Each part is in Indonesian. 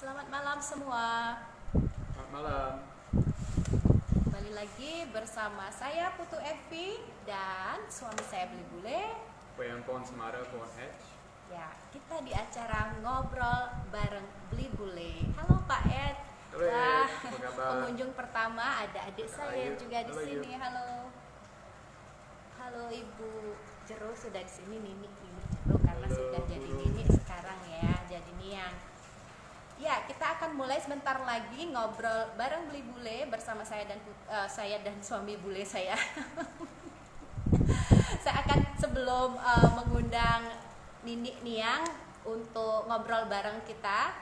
Selamat malam semua. Selamat malam. Kembali lagi bersama saya Putu Evi dan suami saya Beli Bule. Yang pohon Semara, pohon Edge. Ya, kita di acara ngobrol bareng Beli Bule. Halo Pak Ed. Halo Ed, Wah, apa kabar? pengunjung pertama ada adik saya Ayu. juga di Halo, sini. Ayu. Halo. Halo Ibu Jero sudah di sini, Nini Jero karena Halo, sudah jadi Guru. Nini sekarang ya, jadi Niang. Ya, kita akan mulai sebentar lagi ngobrol bareng Beli Bule bersama saya dan suami bule saya. Saya akan sebelum mengundang Nini Niang untuk ngobrol bareng kita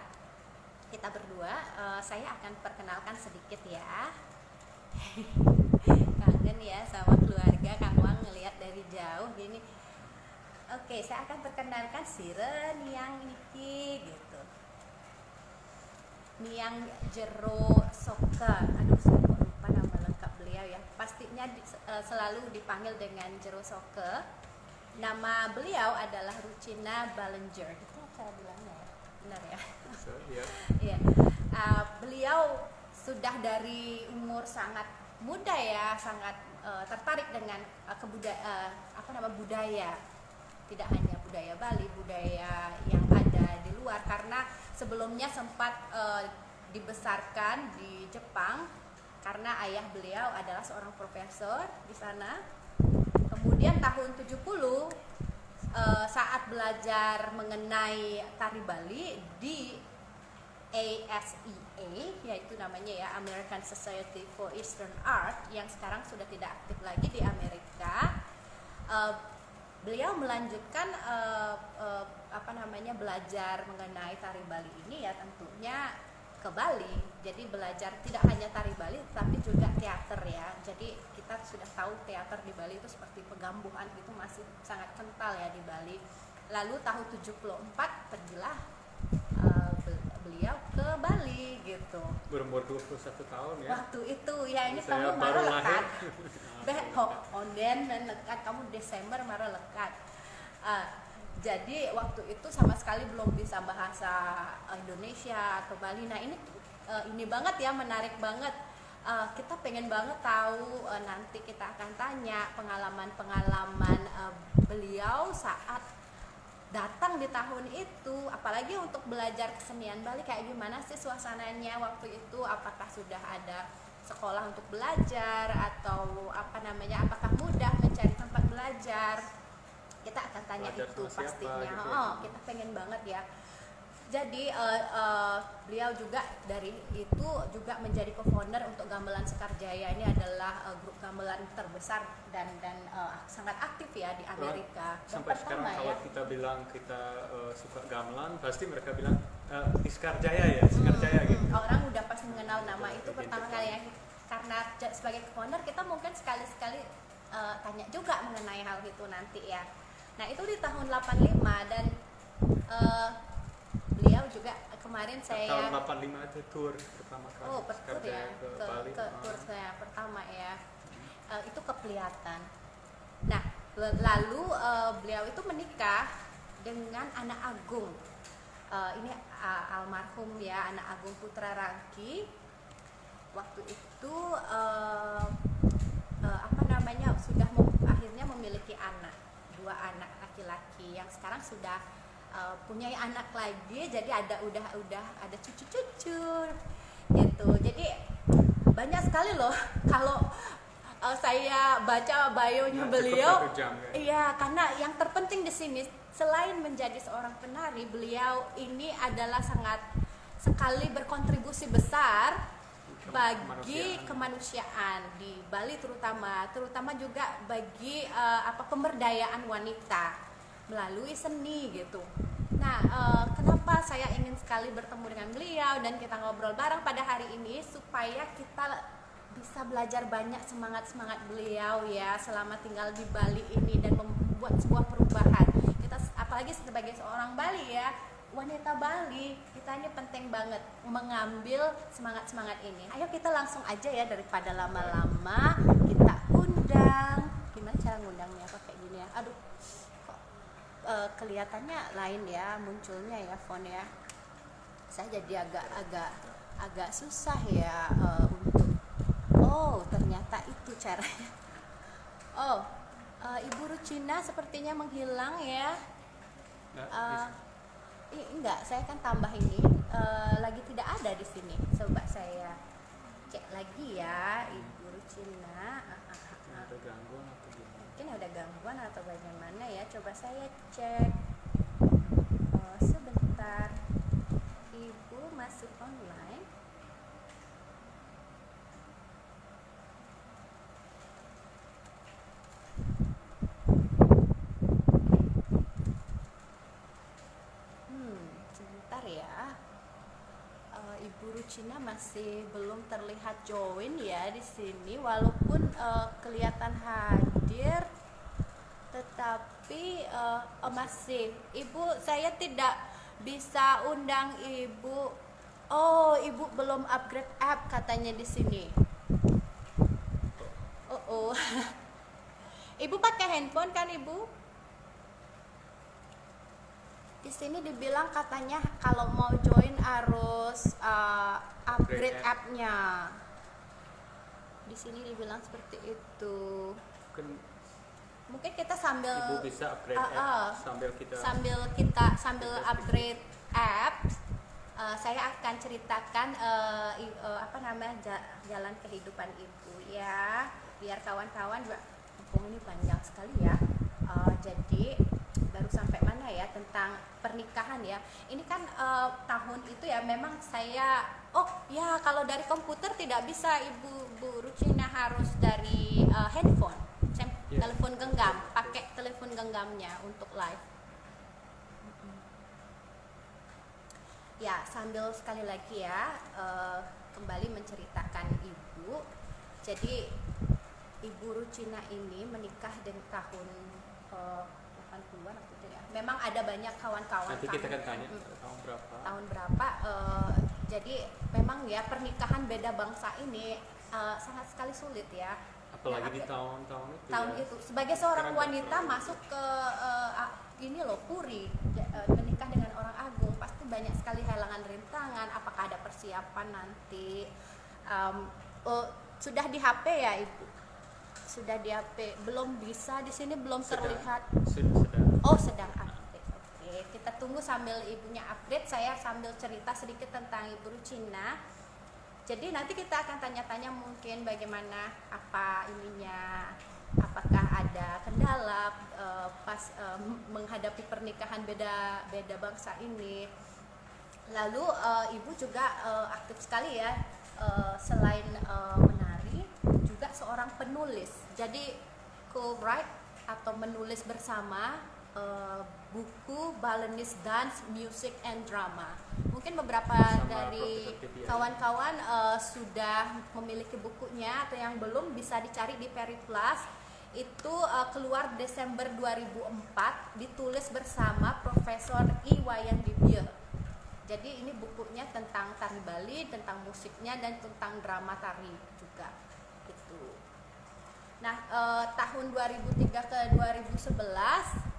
berdua, saya akan perkenalkan sedikit ya. Kangen ya sama keluarga, Kang Wang ngelihat dari jauh gini. Oke, saya akan perkenalkan Sire Niang Niki gitu. Niang Jero Soka. Aduh, saya kok lupa nama lengkap beliau ya. Pastinya selalu dipanggil dengan Jero Soka. Nama beliau adalah Rucina Ballinger. Itu cara bilangnya ya? Benar ya? So, ya. Iya. Beliau sudah dari umur sangat muda ya, sangat tertarik dengan budaya. Tidak hanya budaya Bali, budaya yang ada di luar, karena sebelumnya sempat dibesarkan di Jepang karena ayah beliau adalah seorang profesor di sana. Kemudian tahun 70 saat belajar mengenai tari Bali di ASEA, yaitu namanya ya American Society for Eastern Art, yang sekarang sudah tidak aktif lagi di Amerika. Beliau melanjutkan belajar mengenai tari Bali ini ya tentunya ke Bali. Jadi belajar tidak hanya tari Bali tapi juga teater ya. Jadi kita sudah tahu teater di Bali itu seperti pegambuhan itu masih sangat kental ya di Bali. Lalu tahun 74 pergilah beliau ke Bali gitu. Berumur 21 tahun ya. Waktu itu ya ini Saya kamu baru marah lekat. lahir. Onden dan lekat, kamu Desember marah lekat. Jadi waktu itu sama sekali belum bisa bahasa Indonesia atau Bali. Nah ini banget ya, menarik banget. Kita pengen banget tahu, nanti kita akan tanya pengalaman beliau saat datang di tahun itu, apalagi untuk belajar kesenian Bali, kayak gimana sih suasananya waktu itu, apakah sudah ada sekolah untuk belajar atau apakah mudah mencari tempat belajar. Kita akan tanya Belajar itu sama siapa pastinya. gitu ya. Kita pengen banget ya. Jadi beliau juga dari itu juga menjadi co-founder untuk Gamelan Sekarjaya. Ini adalah grup gamelan terbesar dan sangat aktif ya di Amerika. Dan Sampai sekarang pertama kalau ya. kita bilang kita suka gamelan, pasti mereka bilang di Sekarjaya ya, Sekarjaya gitu. Orang udah pasti mengenal nama itu pertama Identitas. kali ya. Karena sebagai co-founder kita mungkin sekali-sekali tanya juga mengenai hal itu nanti ya. Nah itu di tahun 85 dan beliau juga kemarin Tahun saya 85 itu tour pertama kali. tur Sekarjaya ya ke Bali. ke tur saya pertama ya. Itu kelihatan. Nah lalu beliau itu menikah dengan anak agung. Ini almarhum ya, anak agung Putra Rangki. Waktu itu sudah akhirnya memiliki dua anak laki-laki yang sekarang sudah punya anak lagi, jadi udah ada cucu-cucu gitu. Jadi banyak sekali loh kalau saya baca bio-nya Nah, beliau. cukup 1 jam, ya. Iya, karena yang terpenting di sini selain menjadi seorang penari, beliau ini adalah sangat sekali berkontribusi besar bagi kemanusiaan di Bali, terutama juga bagi pemberdayaan wanita melalui seni gitu. Nah, kenapa saya ingin sekali bertemu dengan beliau dan kita ngobrol bareng pada hari ini supaya kita bisa belajar banyak semangat beliau ya selama tinggal di Bali ini dan membuat sebuah perubahan. Kita apalagi sebagai seorang Bali ya, wanita Bali, kita ini penting banget mengambil semangat ini. Ayo kita langsung aja ya, daripada lama-lama kita undang. Gimana cara ngundangnya? Pakai gini ya. Aduh, kok kelihatannya lain ya munculnya ya font ya. Saya jadi agak susah ya untuk ternyata itu caranya. Ibu Rucina sepertinya menghilang ya. Enggak, saya kan tambah ini lagi tidak ada di sini. Coba saya cek lagi ya, Ibu Rucina. Ada gangguan atau gimana? Mungkin ada gangguan atau bagaimana ya. Coba saya cek. Sebentar. Ibu masuk online. Sebentar ya. Ibu Rucina masih belum terlihat join ya di sini, walaupun kelihatan hadir, tetapi masih. Ibu, saya tidak bisa undang Ibu. Ibu belum upgrade app katanya di sini. Ibu pakai handphone kan, Ibu? Di sini dibilang katanya kalau mau join harus upgrade app-nya. Di sini dibilang seperti itu. Mungkin kita sambil Ibu bisa upgrade app sambil upgrade app. Saya akan ceritakan jalan kehidupan Ibu ya, biar kawan-kawan juga. Ini panjang sekali ya. Jadi baru sampai mana ya tentang pernikahan ya. Ini kan tahun itu ya memang saya kalau dari komputer tidak bisa Ibu Rucina, harus dari handphone. Telepon genggam, pakai telepon genggamnya untuk live. Ya, sambil sekali lagi ya kembali menceritakan Ibu. Jadi Ibu Rucina ini menikah dengan tahun 80-an atau tidak. Memang ada banyak kawan-kawan. Nanti kita akan tanya tahun berapa. Jadi memang ya pernikahan beda bangsa ini sangat sekali sulit ya. Apalagi di tahun itu. Sebagai seorang wanita masuk ke puri, menikah dengan orang agung, pasti banyak sekali halangan rintangan. Apakah ada persiapan nanti? Sudah di HP ya, Ibu? Sudah di HP, belum bisa di sini, belum terlihat. Sedang update. Oke, kita tunggu sambil ibunya update. Saya sambil cerita sedikit tentang Ibu Rucina. Jadi nanti kita akan tanya-tanya mungkin bagaimana apakah ada kendala pas menghadapi pernikahan beda bangsa ini. Lalu Ibu juga aktif sekali ya, selain menari juga seorang penulis. Jadi co-write atau menulis bersama buku Balinese Dance, Music and Drama. Mungkin beberapa dari kawan-kawan sudah memiliki bukunya, atau yang belum bisa dicari di Periplus. Itu keluar Desember 2004, ditulis bersama Profesor Wayan Bibir. Jadi ini bukunya tentang tari Bali, tentang musiknya, dan tentang drama tari juga gitu. Nah, tahun 2003 ke 2011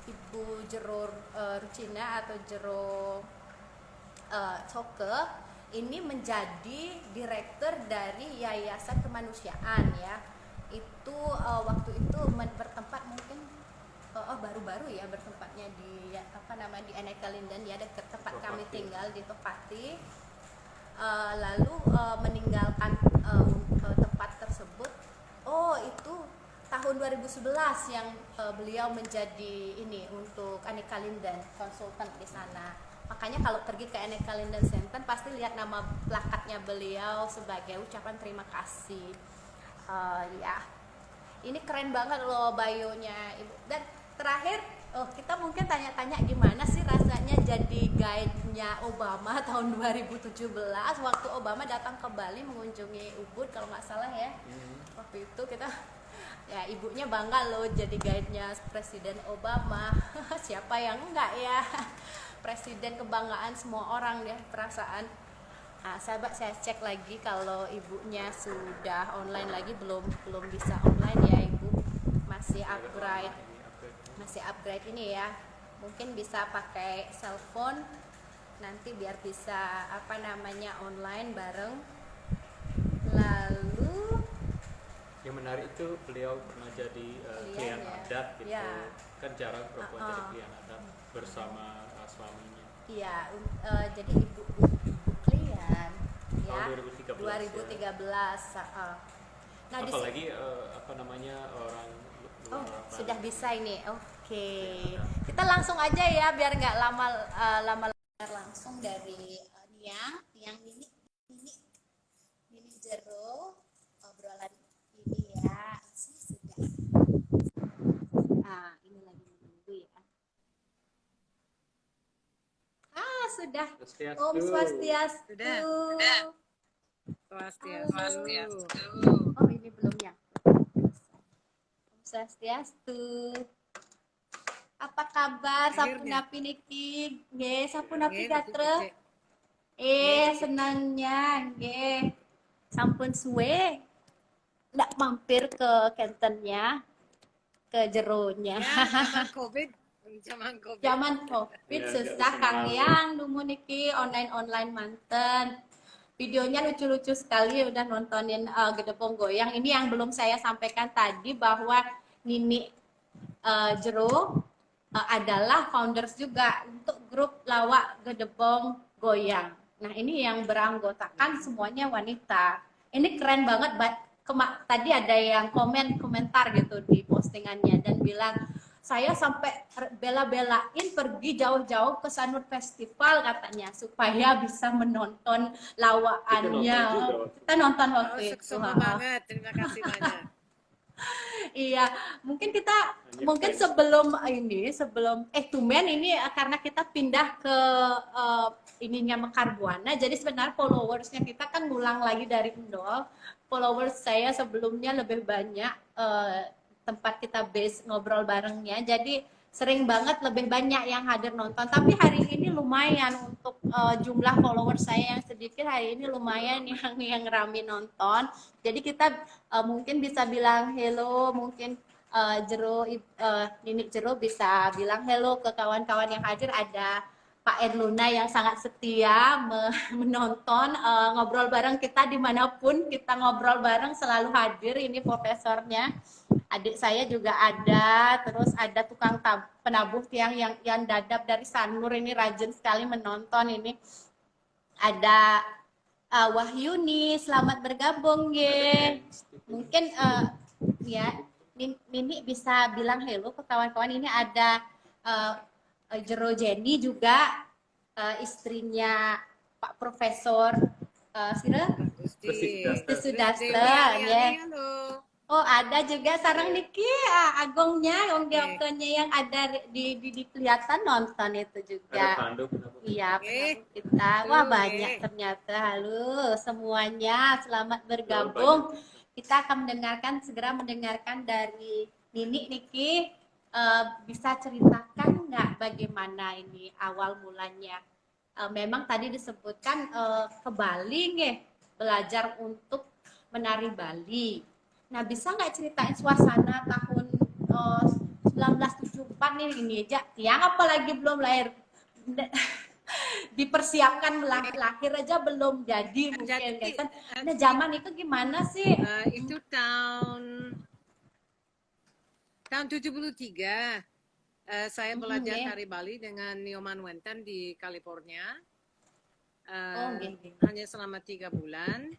Ibu Jero Rucina atau Jero Coke ini menjadi direktur dari Yayasan Kemanusiaan ya. Itu waktu itu bertempat mungkin baru-baru ya bertempatnya di di Aneka Linden ya, dekat tempat kami tinggal di Topati. Lalu meninggalkan tempat tersebut. Itu tahun 2011 yang beliau menjadi ini untuk Aneka Linden, konsultan di sana. Makanya kalau pergi ke Aneka Linden Center pasti lihat nama plakatnya beliau sebagai ucapan terima kasih. Ya, ini keren banget loh bio-nya Ibu. Dan terakhir, kita mungkin tanya-tanya gimana sih rasanya jadi guide-nya Obama tahun 2017 waktu Obama datang ke Bali mengunjungi Ubud kalau nggak salah ya. Waktu itu kita ya ibunya bangga loh jadi guide-nya Presiden Obama. Siapa yang enggak ya? Presiden kebanggaan semua orang ya, perasaan. Sahabat, saya cek lagi kalau ibunya sudah online lagi, belum bisa online ya Ibu. Masih upgrade ini ya. Mungkin bisa pakai cellphone nanti biar bisa online bareng. Lalu Yang menarik itu beliau pernah jadi klien ya. adat gitu. Ya. Kan jarang perempuan jadi klien adat bersama suaminya. Iya, jadi ibu klien ya. Tahun 2013. 2013. Nah, apalagi orang oh, luar sudah Bali. bisa ini. Oke. Ya, Kita langsung aja ya biar nggak lama langsung dari Niang ini Jero obrolan ini ya. Sudah. Ini lagi menunggu ya. Sudah. Swastiastu. Om Swastiastu. Sudah. Swastiastu. Oh, ini belum ya. Om Swastiastu. Apa kabar? Akhirnya. Sapunapi niki? Nggih, sapunapi Nggih, gatre? Senangnya nggih. Sampun suwe ndak mampir ke Kentennya, ke Jeronya. Ya, zaman COVID. Zaman Ya, susah Kang Yang numu niki online manten. Videonya lucu-lucu sekali, udah nontonin Gedebong Goyang. Ini yang belum saya sampaikan tadi bahwa Nini Jero adalah founders juga untuk grup lawak Gedebong Goyang. Nah, ini yang beranggotakan semuanya wanita. Ini keren banget. Tadi ada yang komentar gitu di postingannya dan bilang, saya sampai bela-belain pergi jauh-jauh ke Sanur Festival katanya supaya bisa menonton lawakannya. Kita nonton waktu itu. Sukses banget, terima kasih banyak. Iya, mungkin sebelum Tumen ini karena kita pindah ke ininya Mekar Buana, jadi sebenarnya followersnya kita kan ngulang lagi dari nol. Followers saya sebelumnya lebih banyak tempat kita base ngobrol barengnya, jadi sering banget lebih banyak yang hadir nonton. Tapi hari ini lumayan untuk jumlah followers saya yang sedikit, hari ini lumayan yang rame nonton. Jadi kita mungkin bisa bilang hello, mungkin Nini Jero bisa bilang hello ke kawan-kawan yang hadir. Ada Pak Erluna yang sangat setia menonton, ngobrol bareng kita dimanapun kita ngobrol bareng selalu hadir. Ini profesornya, adik saya juga ada, terus ada tukang penabuh yang dadap dari Sanur, ini rajin sekali menonton. Ini ada Wahyuni, selamat bergabung ye. Mungkin ya Nini bisa bilang hello ke kawan-kawan. Ini ada Jero Jenny juga, istrinya Pak Profesor Gusti Sudaster ya. Halo. Oh, ada juga sarang niki agongnya, yang ada di kelihatan nonton itu juga. Ada Pandu. Iya, kita. Wah, banyak ternyata. Halo semuanya, selamat bergabung. Kita akan segera mendengarkan dari Nini niki. Bisa ceritakan nggak bagaimana ini awal mulanya? Memang tadi disebutkan ke Bali nih, belajar untuk menari Bali. Nah, bisa nggak ceritain suasana tahun 1974 nih ini aja, yang apalagi belum lahir, dipersiapkan lahir aja belum jadi mungkin kan. Nah, zaman itu gimana sih? Itu tahun 73. Saya belajar tari Bali dengan Nyoman Wenten di California. Hanya selama 3 bulan.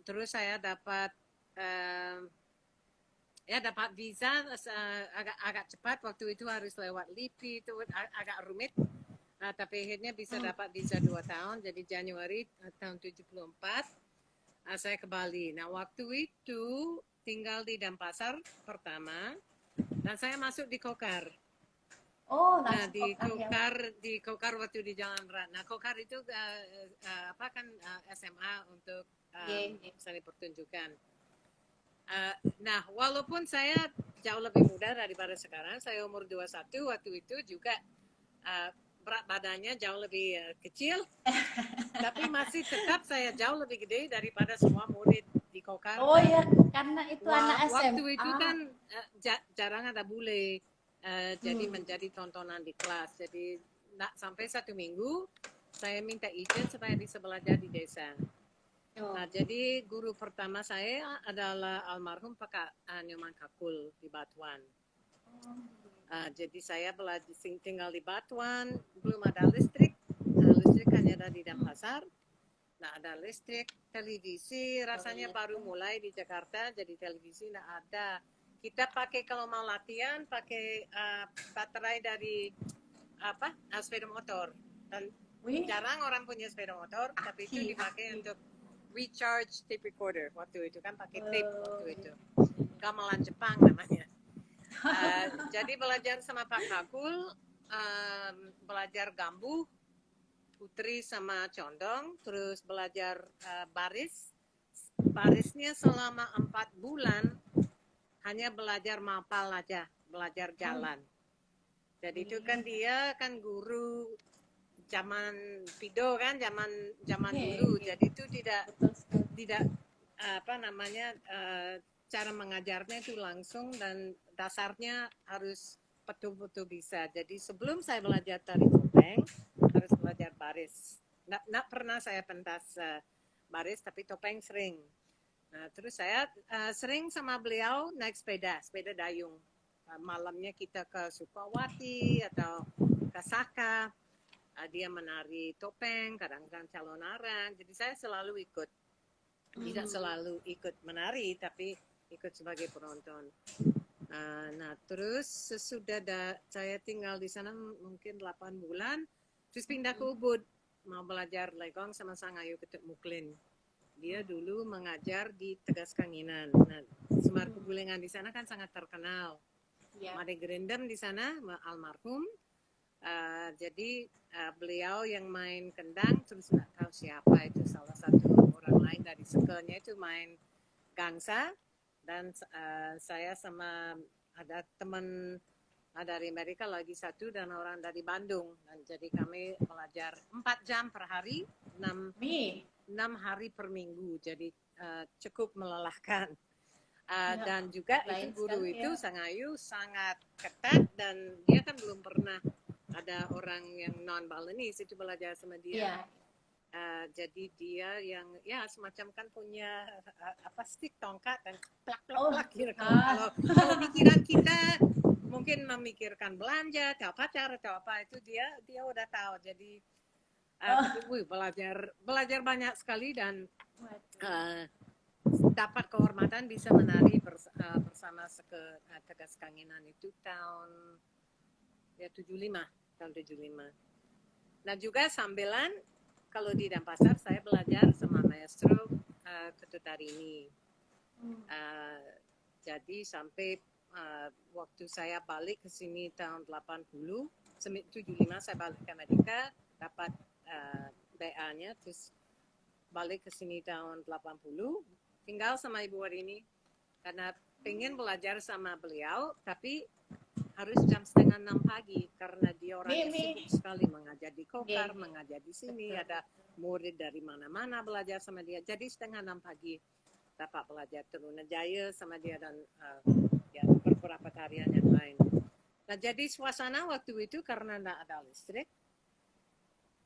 Terus saya dapat visa agak cepat. Waktu itu harus lewat LIPI, itu agak rumit. Tapi akhirnya bisa dapat visa 2 tahun. Jadi Januari tahun 74 saya ke Bali. Nah, waktu itu tinggal di Denpasar pertama, dan saya masuk di Kokar. Nah, di Kokar waktu di Jalan Ratna. Kokar itu SMA untuk seni pertunjukan. Nah, walaupun saya jauh lebih muda daripada sekarang, saya umur 21, waktu itu juga berat badannya jauh lebih kecil, tapi masih tetap saya jauh lebih gede daripada semua murid di Kokar. Oh ya, karena itu anak SMA. Waktu itu kan jarang ada bule, jadi menjadi tontonan di kelas. Jadi sampai 1 minggu saya minta izin supaya bisa belajar di desa. Nah, jadi guru pertama saya adalah almarhum Pak Nyoman Kakul di Batuan. Jadi saya belajar tinggal di Batuan, belum ada listrik. Listrik hanya ada di Denpasar. Nah, ada listrik, televisi rasanya baru mulai di Jakarta, jadi televisi nggak ada. Kita pakai kalau mau latihan pakai baterai dari sepeda motor. Dan jarang orang punya sepeda motor, tapi itu dipakai untuk recharge tape recorder waktu itu kan pakai tape waktu itu. Gamelan Jepang namanya. Jadi belajar sama Pak Kakul, belajar gambuh, putri sama condong, terus belajar baris. Barisnya selama 4 bulan hanya belajar mapal aja, belajar jalan. Jadi itu kan dia kan guru zaman Pido kan, zaman dulu. Jadi itu tidak cara mengajarnya itu langsung dan dasarnya harus betul-betul bisa. Jadi sebelum saya belajar tari topeng harus belajar baris. Nggak pernah saya pentas baris, tapi topeng sering. Nah, terus saya sering sama beliau naik sepeda dayung. Malamnya kita ke Sukawati atau ke Saka. Dia menari topeng, kadang-kadang calonaran. Jadi saya selalu ikut. Tidak selalu ikut menari, tapi ikut sebagai penonton. Nah, terus sesudah saya tinggal di sana mungkin 8 bulan, terus pindah ke Ubud. Mau belajar legong sama Sangayu Ketuk Muklin. Dia dulu mengajar di Tegas Kanginan. Nah, Semar Pegulingan di sana kan sangat terkenal. Made Gerendam di sana, almarhum. Jadi beliau yang main kendang, terus nggak tahu siapa itu, salah satu orang lain dari sekelnya itu main gangsa, dan saya sama ada teman dari Amerika lagi satu dan orang dari Bandung, dan jadi kami belajar 4 jam per hari, 6 hari per minggu, jadi cukup melelahkan. Dan juga itu guru itu Sangayu sangat ketat, dan dia kan belum pernah ada orang yang non Balinese itu belajar sama dia. Jadi dia yang semacam kan punya stick tongkat dan plak gitu. Kalau pikiran kita mungkin memikirkan belanja, atau pacar atau apa, itu dia udah tahu. Jadi belajar banyak sekali, dan dapat kehormatan bisa menari bersama Tegas Kanginan itu tahun 75. Nah, juga sambilan kalau di Denpasar saya belajar sama maestro Ketutarini. Jadi sampai waktu saya balik ke sini tahun 80, 75 saya balik ke Amerika, dapat BA-nya, terus balik ke sini tahun 80, tinggal sama Ibu Warini karena pengen belajar sama beliau, tapi harus jam 5:30 pagi karena dia orang sibuk sekali mengajar di Kokar, mengajar di sini, ada murid dari mana-mana belajar sama dia. Jadi 5:30 pagi dapat belajar Trunajaya sama dia, dan beberapa tarian yang lain. Nah, jadi suasana waktu itu karena tidak ada listrik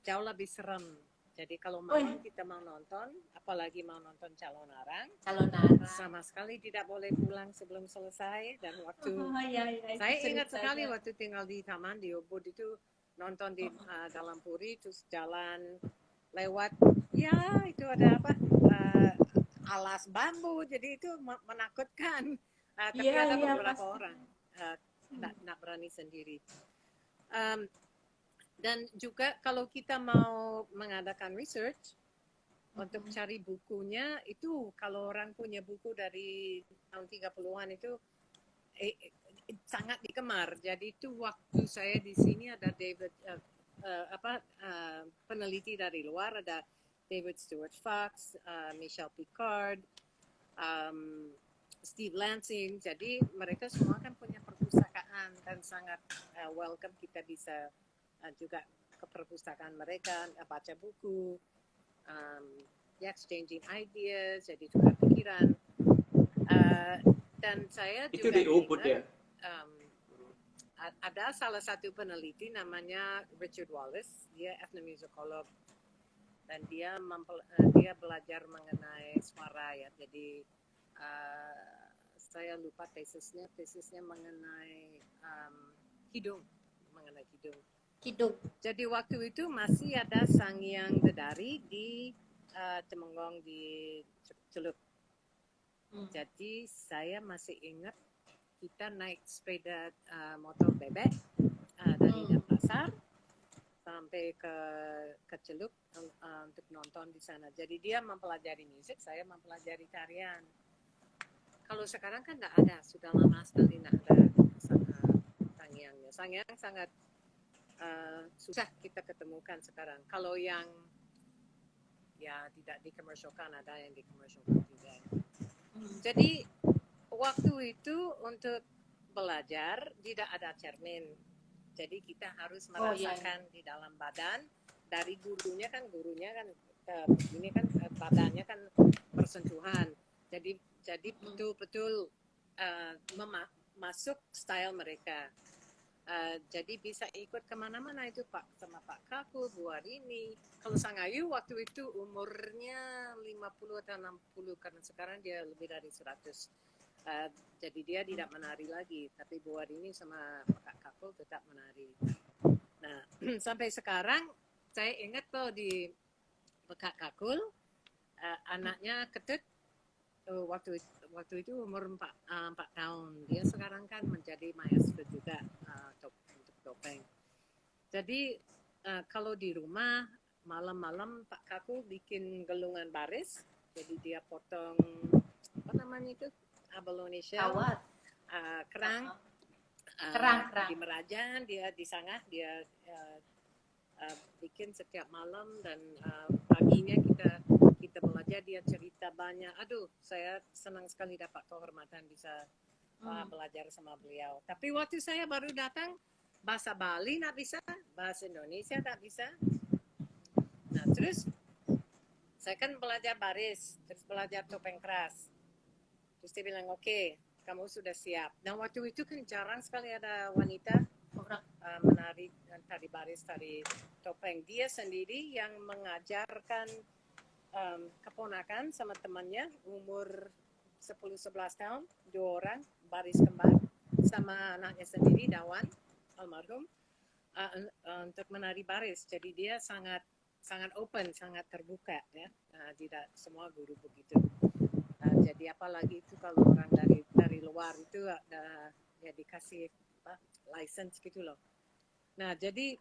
jauh lebih serem. Jadi kalau malam kita mau nonton, apalagi mau nonton calonaran, sama sekali tidak boleh pulang sebelum selesai. Dan waktu saya ingat sekali waktu tinggal di taman di Ubud itu nonton di dalam puri, terus jalan lewat, itu ada alas bambu, jadi itu menakutkan. Tapi ada beberapa orang tidak berani sendiri. Dan juga kalau kita mau mengadakan research untuk cari bukunya, itu kalau orang punya buku dari tahun 30-an itu sangat digemar. Jadi itu waktu saya di sini ada David peneliti dari luar, ada David Stewart Fox, Michelle Picard, Steve Lansing. Jadi mereka semua kan punya perpustakaan, dan sangat welcome kita bisa juga ke perpustakaan mereka, baca buku, exchanging ideas, jadi tukar pikiran. Dan saya Itu juga di Ubud ya? ada salah satu peneliti namanya Richard Wallace, dia etnomusikolog dan dia belajar mengenai suara ya. Jadi saya lupa tesisnya mengenai mengenai hidung. Kidung. Jadi waktu itu masih ada Sangiang Dedari di Temenggung di Celup. Jadi saya masih ingat kita naik sepeda motor bebek dari Denpasar sampai ke Celup untuk nonton di sana. Jadi dia mempelajari musik, saya mempelajari tarian. Kalau sekarang kan tidak ada, sudah lama sekali tidak ada Sangiangnya. Sangiang sangat susah kita ketemukan sekarang. Kalau yang ya tidak dikomersialkan, ada yang dikomersialkan juga. Jadi waktu itu untuk belajar tidak ada cermin. Jadi kita harus merasakan di dalam badan. Dari gurunya kan ini kan badannya kan bersentuhan. Jadi betul-betul masuk style mereka. Jadi bisa ikut kemana-mana itu Pak sama Pak Kaku, Bu Arini. Kalau Sangayu waktu itu umurnya 50 atau 60 karena sekarang dia lebih dari 100. Jadi dia tidak menari lagi, tapi Bu Arini sama Pak Kaku tetap menari. Nah sampai sekarang saya ingat kalau di Pak Kakul anaknya Ketut waktu itu umur 4 tahun. Dia sekarang kan menjadi maestro juga untuk topeng. Jadi kalau di rumah malam-malam Pak Kaku bikin gelungan baris. Jadi dia potong apa namanya itu abalone shell, kerang, di merajan, dia disangah, dia bikin setiap malam dan paginya kita belajar, dia cerita banyak. Aduh, saya senang sekali dapat kehormatan bisa belajar sama beliau. Tapi waktu saya baru datang, bahasa Bali nggak bisa, bahasa Indonesia nggak bisa. Nah, terus saya kan belajar baris, terus belajar topeng keras. Terus dia bilang, oke, kamu sudah siap. Dan waktu itu kan jarang sekali ada wanita menari tari baris, tari topeng. Dia sendiri yang mengajarkan keponakan sama temannya umur 10-11 tahun, 2 orang baris kembar sama anaknya sendiri Dawan almarhum untuk menari baris. Jadi dia sangat open, sangat terbuka ya. Tidak semua guru begitu. Jadi apalagi itu kalau orang dari luar itu ya dikasih license gitu loh. Nah jadi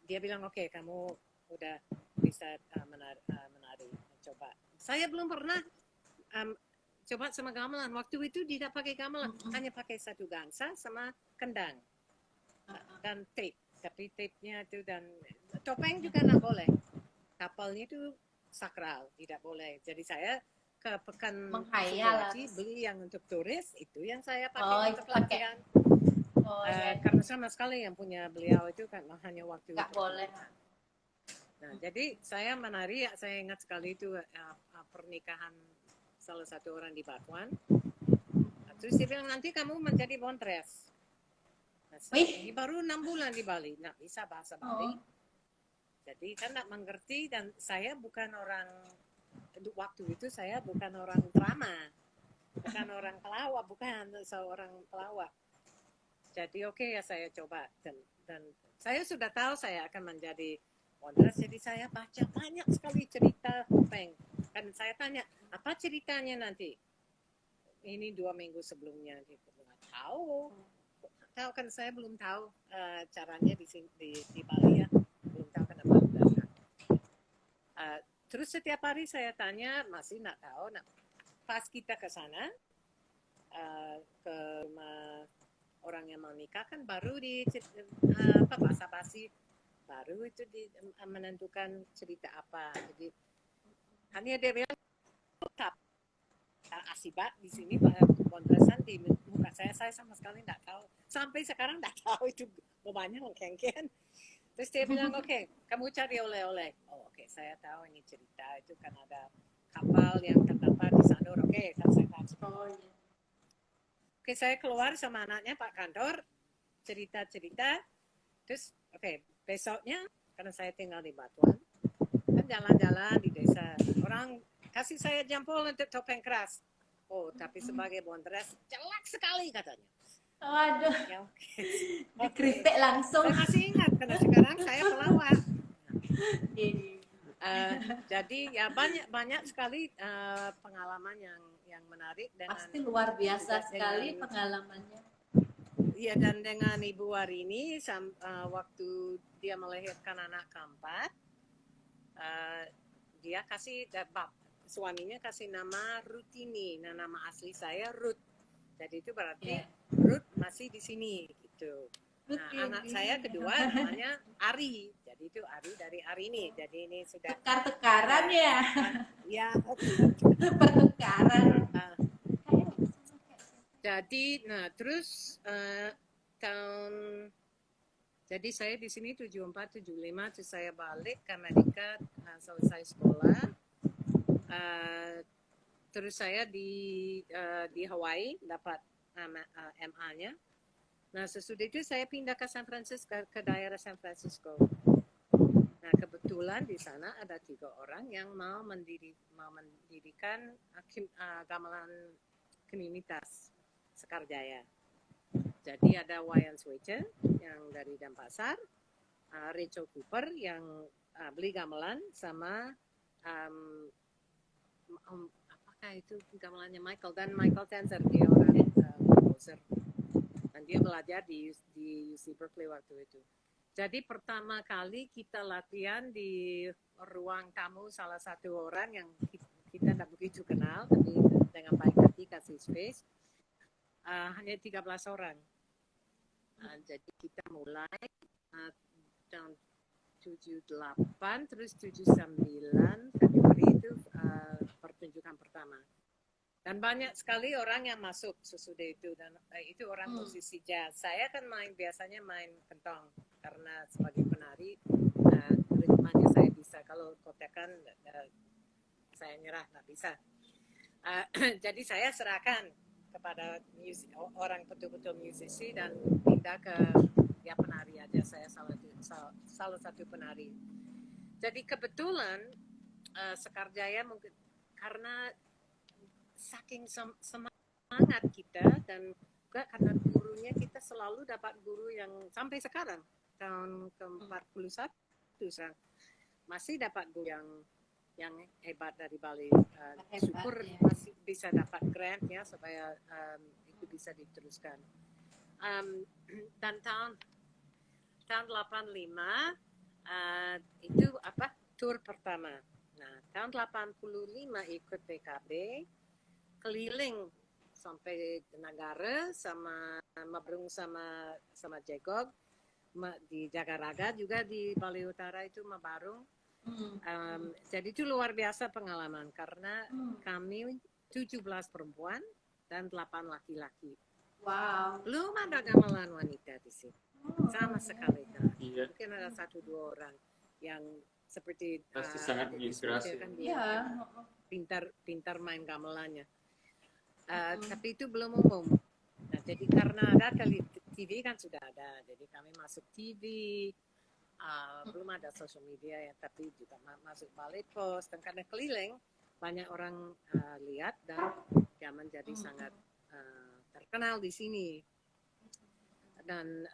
dia bilang oke, kamu udah bisa menari, coba. Saya belum pernah coba sama gamelan. Waktu itu tidak pakai gamelan, hanya pakai satu gangsa sama kendang dan tape. Tapi tape-nya itu dan topeng juga nggak boleh. Kapalnya itu sakral, tidak boleh. Jadi saya ke Pekan Sulawesi beli yang untuk turis, itu yang saya pakai untuk latihan. Karena sama sekali yang punya beliau itu kan hanya waktu nggak boleh. Nah, jadi saya menari, saya ingat sekali itu pernikahan salah satu orang di Batuan. Terus dia bilang nanti kamu menjadi bontres. Nah, ini baru 6 bulan di Bali, nggak bisa bahasa Bali. Jadi kan nggak mengerti dan saya bukan orang waktu itu saya bukan orang drama, bukan orang pelawak, bukan seorang pelawak. Jadi oke ya saya coba dan saya sudah tahu saya akan menjadi bontres. Jadi saya baca banyak sekali cerita topeng. Kan saya tanya apa ceritanya nanti. Ini 2 minggu sebelumnya gitu. Nggak tahu kan saya belum tahu caranya di Bali ya. Belum tahu kenapa datang. Terus setiap hari saya tanya, masih nggak tahu. Nah, pas kita ke sana, ke rumah orang yang mau nikah kan baru di basa-basi, baru itu menentukan cerita apa. Jadi hanya dia bilang, asibat di sini kontresan di muka saya sama sekali nggak tahu. Sampai sekarang nggak tahu itu bapaknya mengkengken. Terus dia bilang, oke, kamu cari oleh-oleh. Oh, oke, saya tahu ini cerita itu kan ada kapal yang terdampar di Sanur. Oke, kan saya kasih. Oke, saya keluar sama anaknya Pak Kantor, cerita-cerita. Terus, oke, besoknya karena saya tinggal di Batuan, kan jalan-jalan di desa. Orang kasih saya jempol untuk topeng keras. Oh, tapi sebagai Bontres jelek sekali katanya. Waduh, Ya, oke. dikritik langsung. Saya masih ingat karena sekarang saya pelawak. Jadi ya banyak sekali pengalaman yang menarik dengan Pasti luar biasa juga sekali dengan- pengalamannya. Iya, dan dengan Ibu Warini waktu dia melahirkan anak keempat, dia kasih suaminya kasih nama Rutini. Nah, nama asli saya Ruth. Jadi itu berarti Ya. Ruth masih di sini gitu. Nah, Rutini. anak saya kedua namanya Ari. Jadi itu Ari dari Arini. Jadi ini sudah Tukar-tukaran ya. ya. Pertukaran. Jadi, nah terus jadi saya di sini 74, 75, terus saya balik ke Amerika selesai sekolah. Terus saya di Hawaii dapat MA-nya. Nah sesudah itu saya pindah ke San Francisco, ke daerah San Francisco. Nah kebetulan di sana ada 3 orang yang mau mendirikan gamelan komunitas Sekarjaya. Jadi ada Wayan Swece yang dari Denpasar, Rachel Cooper yang beli gamelan, sama apakah itu gamelannya Michael Tenzer, dia orang komposer. Dan dia belajar di UC Berkeley waktu itu. Jadi pertama kali kita latihan di ruang tamu salah satu orang yang kita tidak begitu kenal, tapi dengan baik hati kasih space. Hanya 13 orang. Jadi kita mulai tahun 78, terus 79 Februari itu pertunjukan pertama. Dan banyak sekali orang yang masuk sesudah itu, dan itu orang musisi jazz. Saya kan biasanya main kentong karena sebagai penari ritmenya saya bisa. Kalau kotekan saya nyerah, nggak bisa. Jadi saya serahkan kepada orang betul-betul musisi dan pindah ke ya penari aja. Saya salah satu penari. Jadi kebetulan Sekarjaya mungkin karena saking semangat kita, dan juga karena gurunya kita selalu dapat guru yang sampai sekarang tahun ke-41 sekarang masih dapat guru yang hebat dari Bali. Syukur ya. masih bisa dapat grant ya supaya itu bisa diteruskan. Dan tahun 85 itu tur pertama. Nah, tahun 85 ikut PKB keliling sampai Nagara sama Mabrung sama Jegog, di Jagaraga juga di Bali Utara itu Mabarung. Jadi itu luar biasa pengalaman karena kami 17 perempuan dan 8 laki-laki. Wow. Belum ada gamelan wanita di sini. Sama sekali kan. Iya. Mungkin ada 1-2 orang yang seperti Pasti sangat menginspirasi. Kan Iya. pintar main gamelannya. Tapi itu belum umum. Nah, jadi karena ada TV kan sudah ada. Jadi kami masuk TV. Belum ada social media ya, tapi juga masuk balai pos, dan karena keliling banyak orang lihat dan dia menjadi sangat terkenal di sini. Dan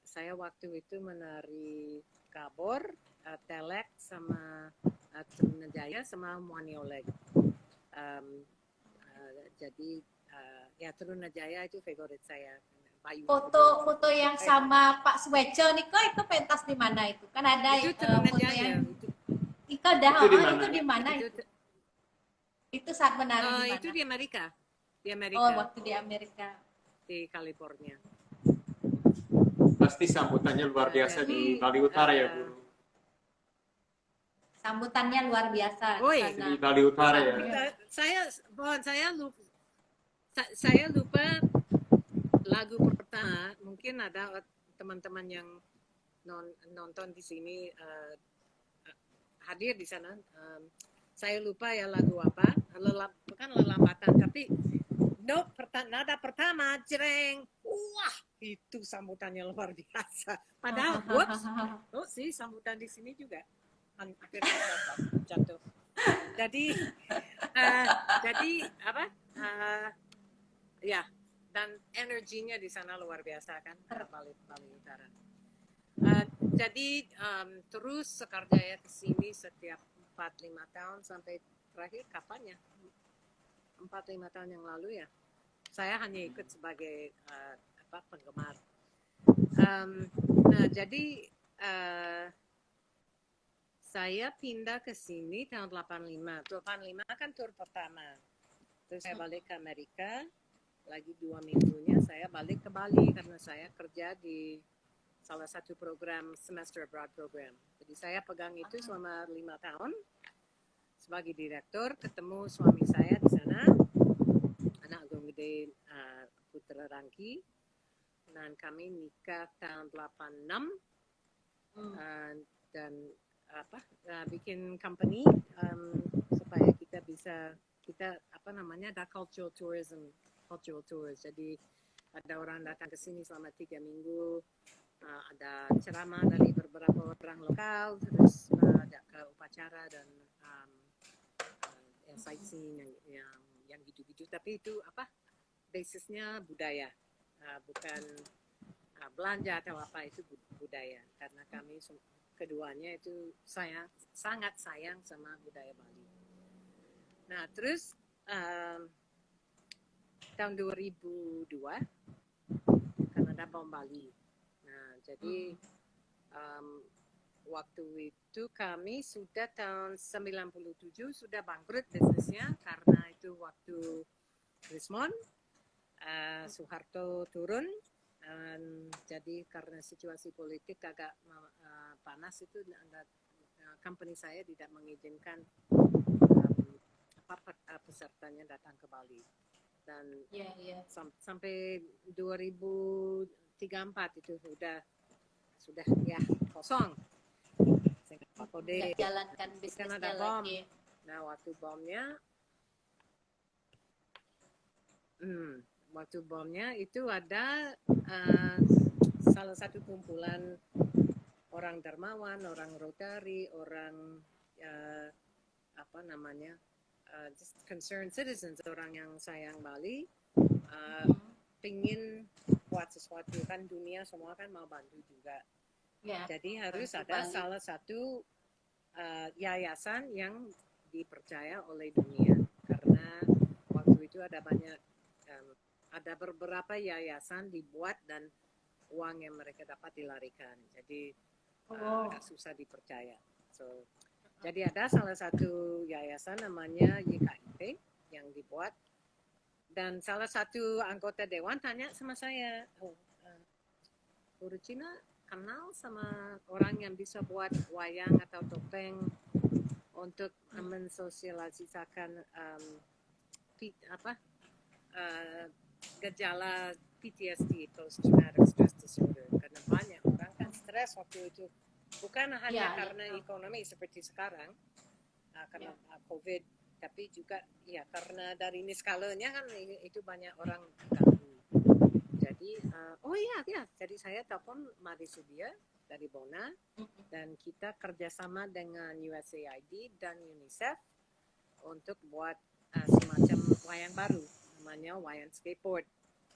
saya waktu itu menari kabor, telek sama Trunajaya sama Muanioleg. Jadi ya Trunajaya itu favorit saya. Foto yang sama Pak Swece Niko itu pentas di mana itu? Kan ada itu foto Trunajaya. yang Iko dah itu di mana itu? Itu saat menari di mana? Itu di Amerika. Di Amerika. Oh, waktu di Amerika. Di California. Pasti sambutannya luar biasa di Bali Utara ya, Guru. Sambutannya luar biasa. Oi. Di Bali Utara ya. Saya lupa lagu pertama. Mungkin ada teman-teman yang nonton di sini hadir di sana. Saya lupa ya lagu apa. Bukan lelambatan, tapi nada pertama, jreng, wah itu sambutannya luar biasa. Padahal, whoops, sih sambutan di sini juga hampir jatuh. Jadi apa? Ya, dan energinya di sana luar biasa kan, Bali Utara. Jadi terus Sekarjaya ke sini setiap 4-5 tahun sampai terakhir kapan ya? 4-5 tahun yang lalu ya. Saya hanya ikut sebagai penggemar. Nah, jadi saya pindah ke sini tahun 85. 85 kan tur pertama. Terus saya balik ke Amerika. Lagi 2 minggunya saya balik ke Bali karena saya kerja di salah satu program semester abroad program. Jadi saya pegang itu selama 5 tahun sebagai direktur. Ketemu suami saya di sana, anak Agung Gede Putra Rangki, dan kami nikah tahun 86 dan bikin company supaya kita bisa ada cultural tours. Jadi ada orang datang ke sini selama 3 minggu. Ada ceramah dari beberapa orang lokal, terus ada ke upacara dan sightseeing yang gitu-gitu. Tapi itu basisnya budaya, bukan belanja atau apa, itu budaya. Karena kami keduanya itu sangat sayang sama budaya Bali. Nah terus tahun 2002 Kanada bom Bali. Nah, jadi waktu itu kami sudah tahun 97 sudah bangkrut bisnisnya karena itu waktu Rismon, Soeharto turun, jadi karena situasi politik agak panas itu, company saya tidak mengizinkan pesertanya datang ke Bali. Dan sampai 2003-4 itu sudah ya kosong. Nggak jalankan bisnisnya ada bom. lagi. Nah waktu bomnya itu ada salah satu kumpulan orang dermawan, orang Rotary, orang just concerned citizens, orang yang sayang Bali, pingin buat sesuatu, kan dunia semua kan mau bantu juga. Jadi harus ada Bali. Salah satu yayasan yang dipercaya oleh dunia, karena waktu itu ada beberapa yayasan dibuat dan uang yang mereka dapat dilarikan, jadi agak susah dipercaya. Jadi ada salah satu yayasan namanya YKIP yang dibuat, dan salah satu anggota dewan tanya sama saya, Guru Cina kenal sama orang yang bisa buat wayang atau topeng untuk mensosialisasikan gejala PTSD, post traumatic stress disorder, karena banyak orang kan stres waktu itu. Bukan hanya karena ekonomi seperti sekarang, karena COVID, tapi juga karena dari ini skalanya kan itu banyak orang ganggu. Jadi, jadi saya telepon Mari Sudia dari Bona, dan kita kerjasama dengan USAID dan UNICEF untuk buat semacam wayang baru, namanya wayang skateboard.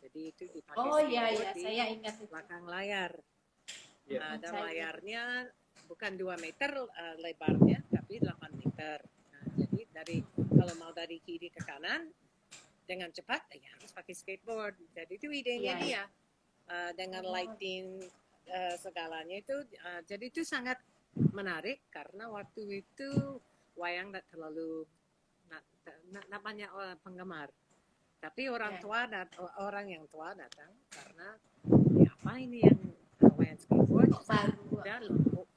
Jadi itu dipakai saya ingat itu. Belakang layar. Dan layarnya bukan 2 meter lebarnya, tapi 8 meter. Nah, jadi kalau mau dari kiri ke kanan dengan cepat, harus pakai skateboard. Jadi itu idenya dia, dengan lighting segalanya itu. Jadi itu sangat menarik karena waktu itu wayang tidak terlalu banyak penggemar. Tapi orang yang tua datang karena apa ini yang wayang skateboard baru.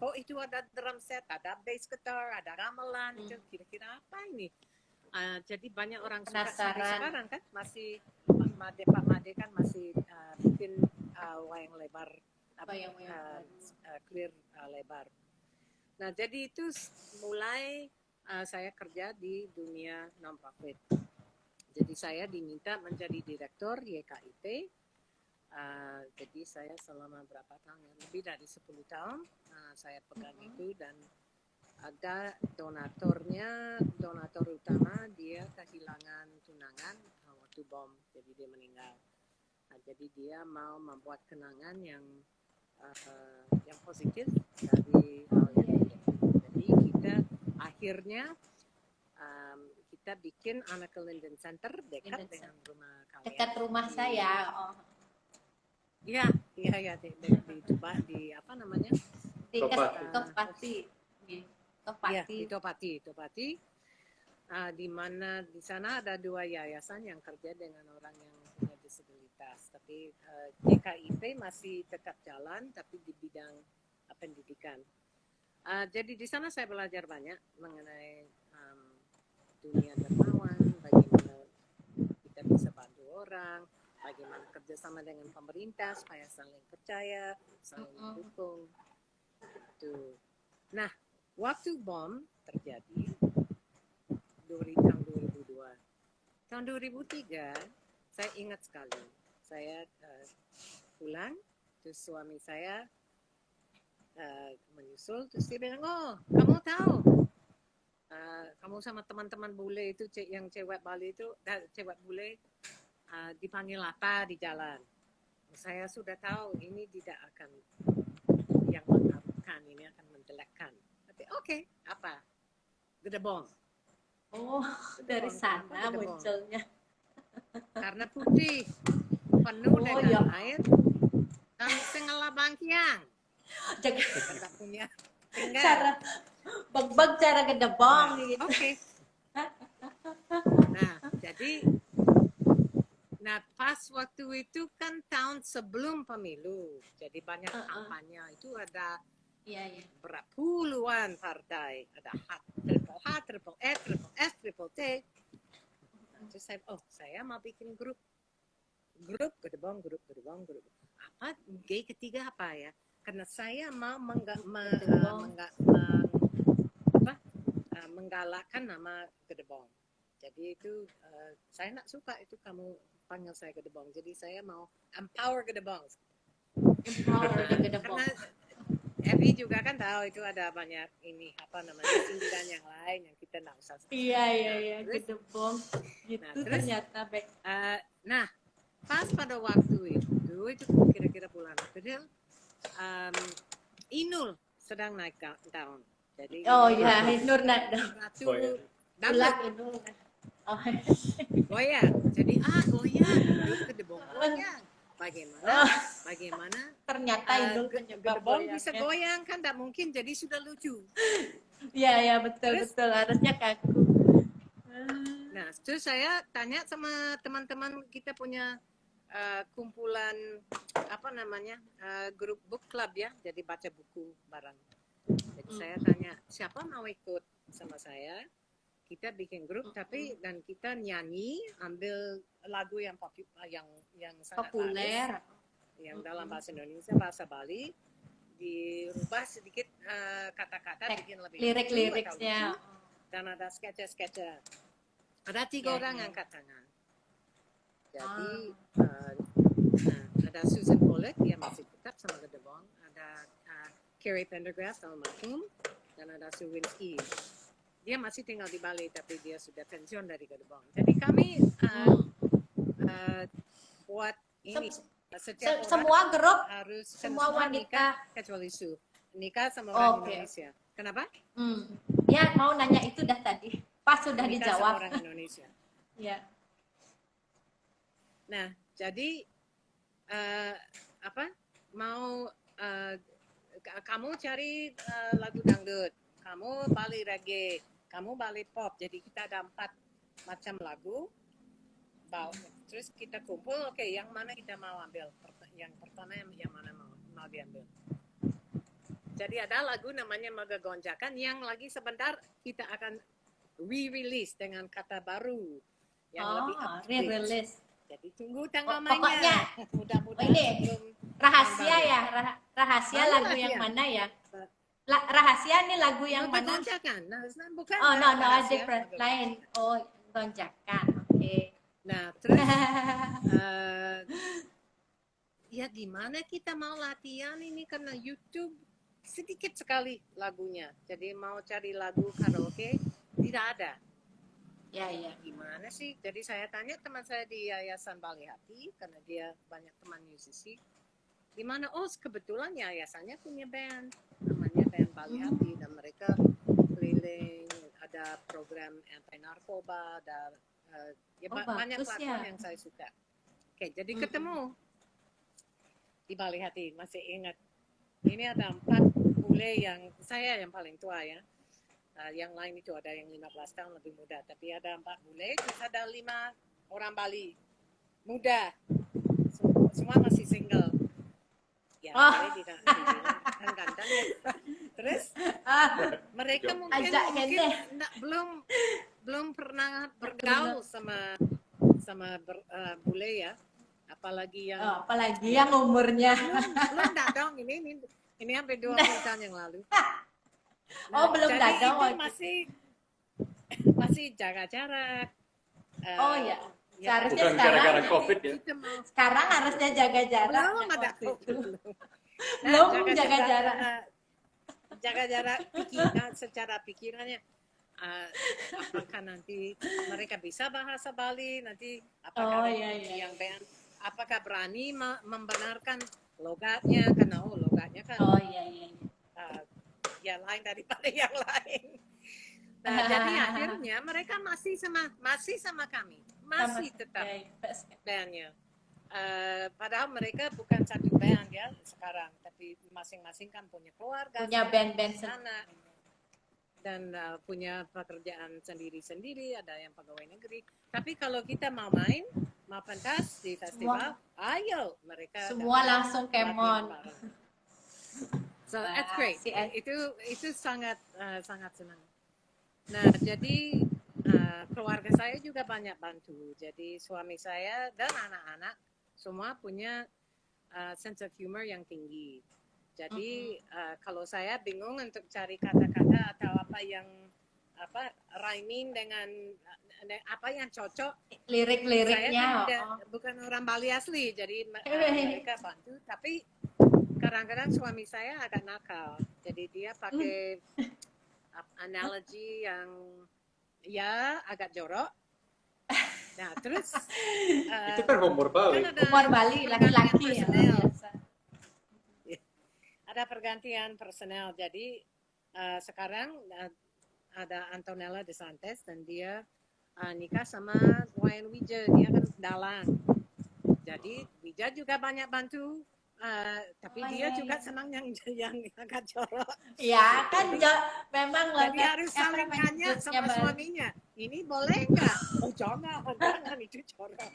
Kok itu ada drum set, ada bass guitar, ada gamelan, itu kira-kira apa ini? Jadi banyak orang suka sampai sekarang kan masih Pak Made kan masih bikin wayang lebar, clear lebar. Nah jadi itu mulai saya kerja di dunia non-profit. Jadi saya diminta menjadi direktur YKIP. Jadi saya selama berapa tahun ya? Lebih dari 10 tahun saya pegang itu, dan ada donatur utama dia kehilangan tunangan waktu bom, jadi dia meninggal. Jadi dia mau membuat kenangan yang positif dari hal yang jadi kita akhirnya kita bikin Anneke Linden Center dekat dengan rumah kalian. Dekat rumah saya. Oh. Iya, di apa namanya? Di Topati. Topati. Iya, di Topati. Di mana di sana ada 2 yayasan yang kerja dengan orang yang punya disabilitas. Tapi DKIP masih tetap jalan, tapi di bidang pendidikan. Jadi di sana saya belajar banyak mengenai dunia dermawan, bagaimana kita bisa bantu orang, bagaimana kerjasama dengan pemerintah supaya saling percaya, saling mendukung. Itu. Nah, waktu bom terjadi tahun 2002, tahun 2003 saya ingat sekali. Saya pulang, terus suami saya menyusul, terus dia bilang, oh kamu tahu, kamu sama teman-teman bule itu yang cewek Bali itu, cewek bule dipanggil apa di jalan. Saya sudah tahu ini tidak akan yang mengharapkan, ini akan menjelekkan. Tapi oke, apa? Gedebong. Oh, dari sana munculnya. Karena putih, penuh dengan air, dan sengela bangkiang. Tidak punya Cara beg-beg cara gedebong gitu. Oke. Nah, pas waktu itu kan tahun sebelum pemilu, jadi banyak kampanye. Itu ada berpuluhan partai, ada H, triple E, triple S, triple T. Terus saya mau bikin grup gedebong. Apa G ketiga apa ya? Karena saya mau menggalakkan nama gedebong. Jadi itu saya nak suka itu kamu panggil saya gedebong. Jadi saya mau empower gedebong. Karena Evi juga kan tahu itu ada banyak ini sindiran yang lain yang kita nggak usah. Iya gedebong gitu ternyata baik. Nah, pas pada waktu itu kira-kira bulan April, Inul sedang naik daun. Jadi Inul naik daun. Ratu Inul. Goyang. Jadi goyang, gedebong goyang. Bagaimana? Ternyata Inul gedebong bisa goyang kan? Tidak mungkin. Jadi sudah lucu. Iya betul. Harusnya kaku. Nah, terus saya tanya sama teman-teman kita punya kumpulan grup book club ya, jadi baca buku bareng. Jadi saya tanya siapa mau ikut sama saya, kita bikin grup dan kita nyanyi, ambil lagu yang sangat populer yang dalam bahasa Indonesia, bahasa Bali, dirubah sedikit kata-kata, bikin lebih lirik-liriknya, dan ada sketsa. Ada 3 orang angkat tangan. Jadi ada Susan Pollack, dia masih tetap sama gedebong, ada Carrie Pendergrass almarhum, dan ada Suwinski. Dia masih tinggal di Bali tapi dia sudah pensiun dari gedebong. Jadi kami buat ini setiap semua grup harus semua wanita kecuali Su nikah sama orang Indonesia. Kenapa? Ya mau nanya itu dah tadi. Pas sudah nikah dijawab. Sama orang Indonesia. Ya. Nah, jadi kamu cari lagu dangdut, kamu Bali reggae, kamu Bali pop. Jadi kita ada 4 macam lagu. Terus kita kumpul, yang mana kita mau ambil? Yang pertama yang mana mau diambil? Jadi ada lagu namanya Mega Gonjakan yang lagi sebentar kita akan re-release dengan kata baru yang lebih update. Re-release. Jadi tunggu tanggal Pokoknya mudah-mudahan ini rahasia ya, rahasia lagu yang mana ya? Rahasia nih lagu yang mana? Gonjakan. Nah, bukan. No, different. Lain. Gonjakan. Oke. Nah, terus ya gimana kita mau latihan ini karena YouTube sedikit sekali lagunya. Jadi mau cari lagu karaoke tidak ada. Ya, ya. Gimana sih? Jadi saya tanya teman saya di Yayasan Bali Hati karena dia banyak teman musisi. Gimana? Oh, kebetulan yayasannya punya band namanya Band Bali Hati dan mereka keliling, ada program anti narkoba, ada ya banyak Bagus platform ya. yang saya suka. Oke, jadi ketemu di Bali Hati, masih ingat. Ini ada 4 bule yang saya yang paling tua ya. Yang lain itu ada yang 15 tahun lebih muda, tapi ada 4 bule, terus ada 5 orang Bali muda, semua masih single. Ya, saya dibilang kan ganteng ya. Terus mereka mungkin belum pernah bergaul sama bule ya, apalagi yang umurnya. belum dadong ini hampir 20 tahun yang lalu. Belum jadi dadong itu masih jaga jarak. Ya. Seharusnya bukan gara-gara COVID ya. Sekarang harusnya jaga jarak. Belum ada Belum jaga jarak. Jaga jarak secara pikirannya. Apakah nanti mereka bisa bahasa Bali, nanti apakah yang band, apakah berani membenarkan logatnya, karena logatnya kan ya lain daripada yang lain. Nah, jadi akhirnya mereka masih sama kami, masih tetap bandnya. Padahal mereka bukan satu band ya sekarang, tapi masing-masing kan punya keluarga, punya band-band sana, dan punya pekerjaan sendiri-sendiri, ada yang pegawai negeri. Tapi kalau kita mau main, mau pentas di festival, ayo mereka semua langsung kemon. So that's great. Itu sangat senang. Nah, jadi keluarga saya juga banyak bantu. Jadi suami saya dan anak-anak semua punya sense of humor yang tinggi. Jadi kalau saya bingung untuk cari kata-kata atau apa yang rhyming dengan apa yang cocok, lirik-liriknya. Saya bukan orang Bali asli, jadi mereka bantu. Tapi kadang-kadang suami saya agak nakal, jadi dia pakai analogi yang ya agak jorok. Nah, terus itu kan humor Bali. Humor Bali laki-laki ya. Ada pergantian personel, jadi sekarang ada Antonella De Santis dan dia nikah sama Wayan Wija, dia kan dalang. Jadi Wija juga banyak bantu, tapi dia juga senang yang agak jorok. Ya kan memang jadi harus saling tanya sama suaminya, ini boleh nggak? Oh jangan itu jorok.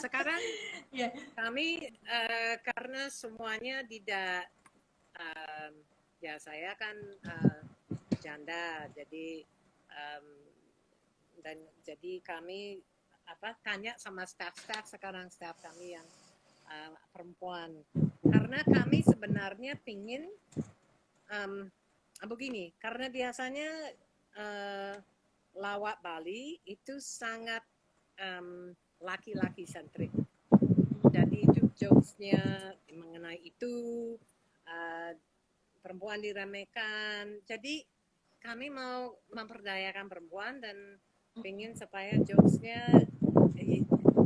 Sekarang kami karena semuanya tidak ya saya kan janda, jadi dan jadi kami tanya sama staff sekarang, staff kami yang perempuan, karena kami sebenarnya pingin begini, karena biasanya lawak Bali itu sangat laki-laki sentrik, jadi itu jokesnya mengenai itu, perempuan diremehkan, jadi kami mau memperdayakan perempuan dan pengen supaya jokesnya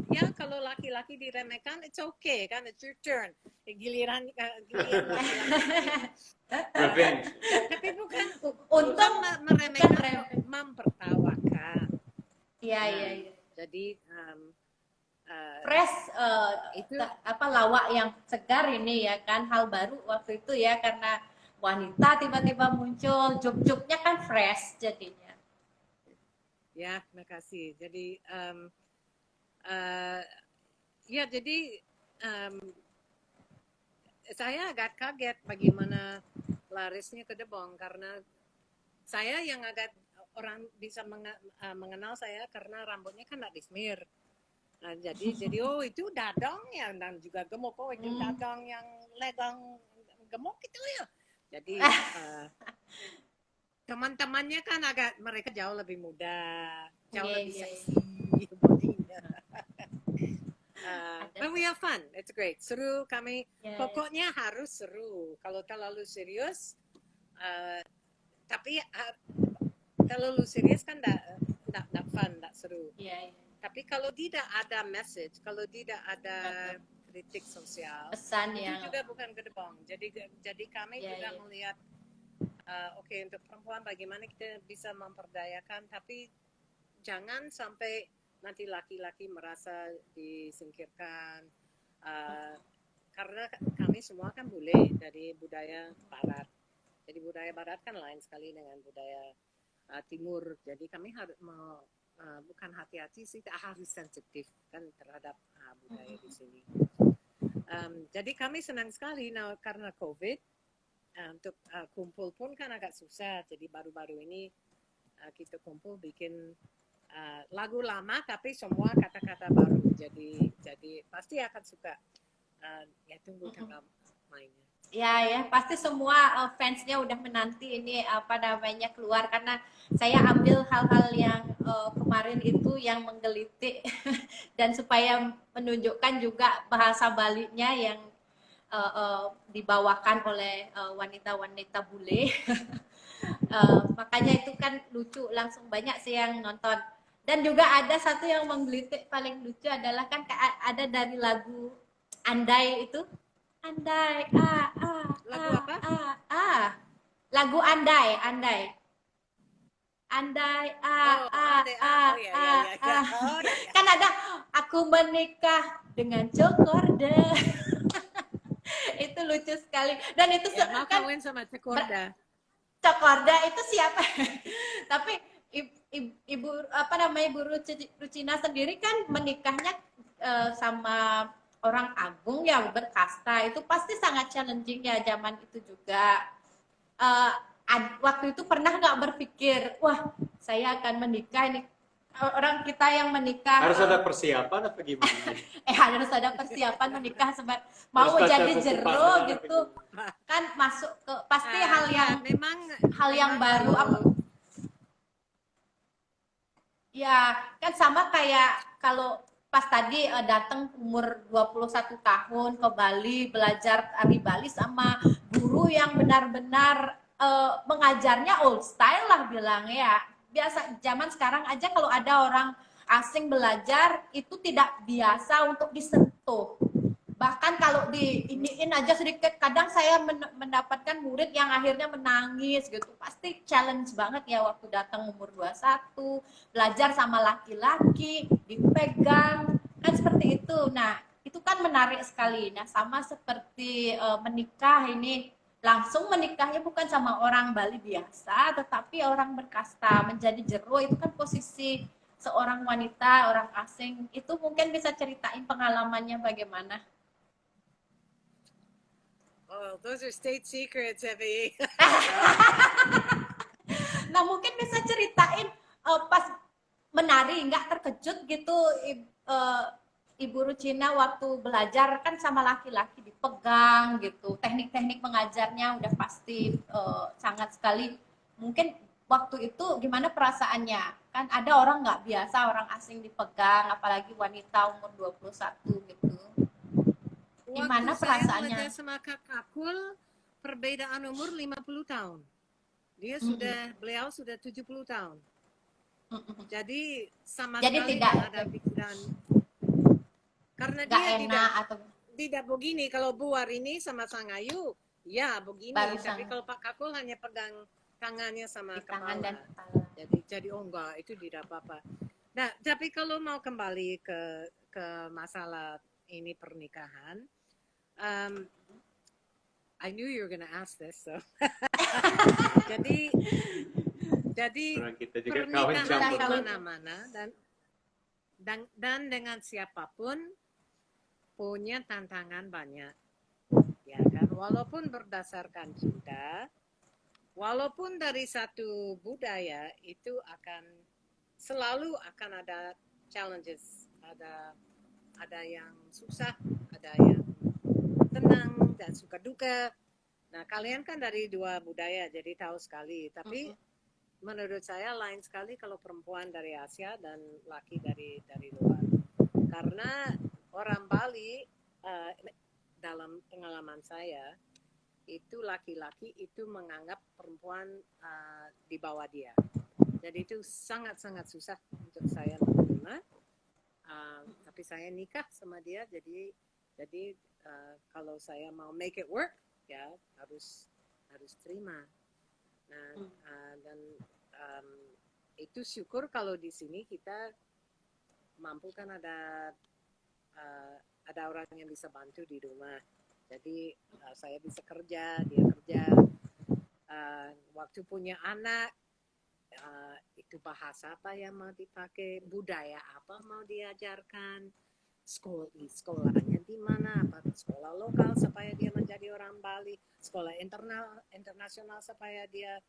ya kalau laki-laki diremehkan it's okay kan, it's your turn, giliran laki-laki. Tapi bukan untuk meremehkan, mempertawakan. Iya. Jadi fresh itu lawak yang segar ini ya kan, hal baru waktu itu ya, karena wanita tiba-tiba muncul, juk-juknya kan fresh jadinya. Ya, makasih. Jadi jadi saya agak kaget bagaimana larisnya Kedebong, karena saya yang agak orang bisa mengenal saya karena rambutnya kan tidak dismir. Nah, jadi oh itu dadang ya, dan juga gemuk, oh itu dadang yang legang gemuk itu ya. Jadi teman-temannya kan mereka jauh lebih muda, jauh lebih seksi, But we have fun. It's great. Seru kami. Ya, Pokoknya harus seru. Kalau terlalu serius, tapi terlalu serius kan tak fun, tak seru. ya, ya. Tapi kalau tidak ada message, kalau tidak ada kritik sosial, Pesan itu yang juga bukan gerbong. Jadi kami Ya, juga ya. melihat, oke, untuk perempuan bagaimana kita bisa memperdayakan, tapi jangan sampai nanti laki-laki merasa disingkirkan. Karena kami semua kan bule dari budaya barat. Jadi budaya barat kan lain sekali dengan budaya timur. Jadi kami harus bukan hati-hati sih, harus sensitif kan terhadap budaya di sini. Jadi kami senang sekali karena COVID, untuk kumpul pun kan agak susah. Jadi baru-baru ini kita kumpul bikin lagu lama tapi semua kata-kata baru. Jadi pasti akan suka. Ya tunggu tanggal mainnya. ya, pasti semua fansnya udah menanti ini apa namanya keluar, karena saya ambil hal-hal yang kemarin itu yang menggelitik dan supaya menunjukkan juga bahasa Balinya yang dibawakan oleh wanita-wanita bule. Makanya itu kan lucu, langsung banyak sih yang nonton. Dan juga ada satu yang menggelitik paling lucu adalah kan ada dari lagu Andai itu. Andai, Lagu apa? lagu Andai. Andai, Andai, ya. kan ada aku menikah dengan Cokorda. Itu lucu sekali, dan itu Ya, mau kan kawin sama Cekorda. Cokorda itu siapa? Tapi ibu apa namanya, Ibu Rucina sendiri kan menikahnya sama orang agung yang berkasta, itu pasti sangat challenging ya zaman itu juga. Waktu itu pernah nggak berpikir, wah saya akan menikah ini, orang kita yang menikah Harus ada persiapan apa gimana? harus ada persiapan menikah mau Harus baca jadi buku jero panduan gitu apa kan, masuk ke pasti hal yang hal yang baru apa. Ya, kan sama kayak kalau pas tadi datang umur 21 tahun ke Bali belajar tari Bali sama guru yang benar-benar mengajarnya old style lah bilangnya. Biasa zaman sekarang aja kalau ada orang asing belajar itu tidak biasa untuk disentuh. Bahkan kalau diiniin aja sedikit, kadang saya mendapatkan murid yang akhirnya menangis gitu. Pasti challenge banget ya waktu datang umur 21, belajar sama laki-laki, dipegang, kan seperti itu. Nah, itu kan menarik sekali. Nah, sama seperti menikah ini, langsung menikahnya bukan sama orang Bali biasa, tetapi orang berkasta, menjadi jero, itu kan posisi seorang wanita, orang asing. Itu mungkin bisa ceritain pengalamannya bagaimana? Oh, those are state secrets, Evie. Nah, mungkin bisa ceritain pas menari, nggak terkejut gitu Ibu Rucina waktu belajar kan sama laki-laki dipegang gitu. Teknik-teknik mengajarnya udah pasti sangat sekali. Mungkin waktu itu gimana perasaannya? Kan ada orang nggak biasa, orang asing dipegang, apalagi wanita umur 21 gitu. Gimana perasaannya? Waktu saya belajar sama Kak Kakul, perbedaan umur 50 tahun. Beliau sudah 70 tahun. Jadi sama Jadi sekali tidak ada pikiran. Karena nggak dia enak atau tidak begini. Kalau Buar ini sama Sang Ayu, ya begini. Tapi kalau Pak Kakul hanya pegang tangannya sama di kepala. tangan dan kepala. Jadi oh enggak, itu tidak apa-apa. Nah, tapi kalau mau kembali ke masalah ini pernikahan, I knew you were gonna ask this, so. jadi kita juga pernikahan di mana-mana dan dengan siapapun punya tantangan banyak, ya kan? Walaupun berdasarkan cinta, walaupun dari satu budaya itu selalu akan ada challenges, ada yang susah, ada yang tenang dan suka duka. Nah, kalian kan dari dua budaya jadi tahu sekali, tapi menurut saya lain sekali kalau perempuan dari Asia dan laki dari luar. Karena orang Bali dalam pengalaman saya itu laki-laki itu menganggap perempuan di bawah dia. Jadi itu sangat-sangat susah untuk saya menerima. Tapi saya nikah sama dia, jadi kalau saya mau make it work ya harus terima. Nah dan itu syukur kalau di sini kita mampu kan ada orang yang bisa bantu di rumah. Jadi saya bisa kerja, dia kerja. Waktu punya anak, itu bahasa apa yang mau dipakai, budaya apa mau diajarkan, sekolahnya di mana, apa sekolah lokal supaya dia menjadi orang Bali, sekolah internasional supaya dia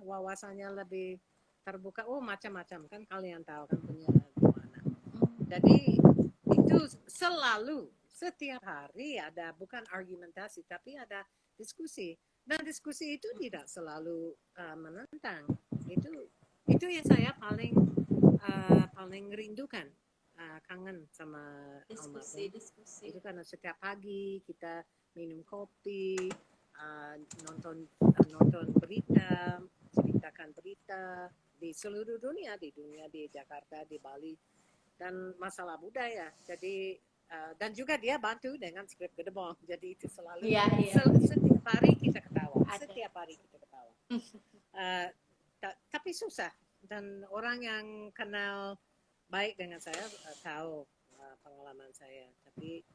wawasannya lebih terbuka. Macam-macam kan, kalian tahu kan punya anak. Jadi itu selalu setiap hari ada, bukan argumentasi tapi ada diskusi, dan diskusi itu tidak selalu menentang. Itu yang saya paling rindukan, kangen sama Diskusi. itu karena setiap pagi kita minum kopi, nonton berita, ceritakan berita di seluruh dunia, di Jakarta, di Bali, dan masalah budaya. Jadi dan juga dia bantu dengan skrip Gedebong. Jadi itu selalu setiap hari kita ketawa. Setiap hari kita ketawa. Tapi susah, dan orang yang kenal baik dengan saya tahu pengalaman saya. Tapi